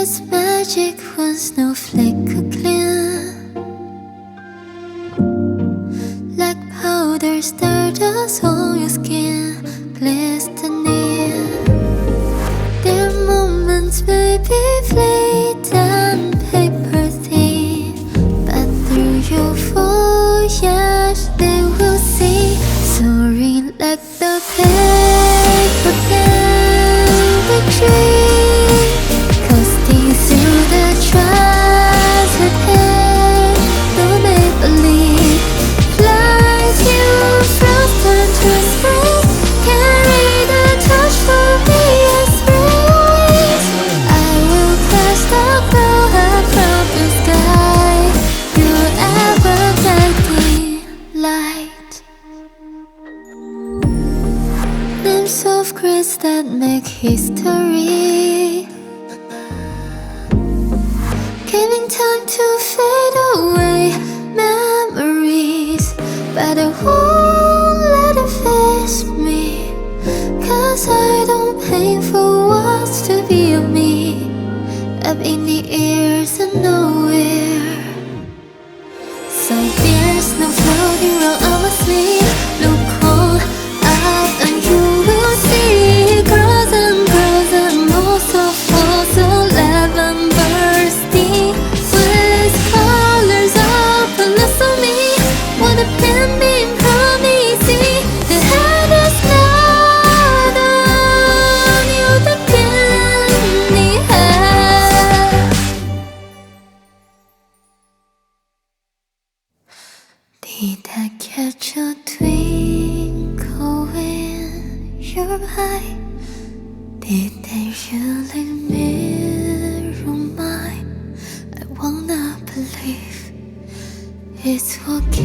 There's magic when snowflake could clear, like powder stardust on your skin, glistening. Their moments may be fleet and paper thin, but through your voyage they will see, soaring like the paper can retreat, coasting through the trials ahead. Though they believe, flies you from sun to spring, carry the torch for me as rays. I will cast the glow up from the sky, your ever-guiding light. Names of grace that make history, giving time to fade away memories, but I won't let it face me, 'cause I don't pay for what's to be of me, up in the ears of nowhere. So there's no floating around on my sleeve. Look on up and you will see, girls and most of all so eleven bursting with colors of philosophy. What a pen being promising, the head is not on you, the penny head. Did I catch a twinkle in your eye? Did they really mirror mine? I wanna believe it's okay.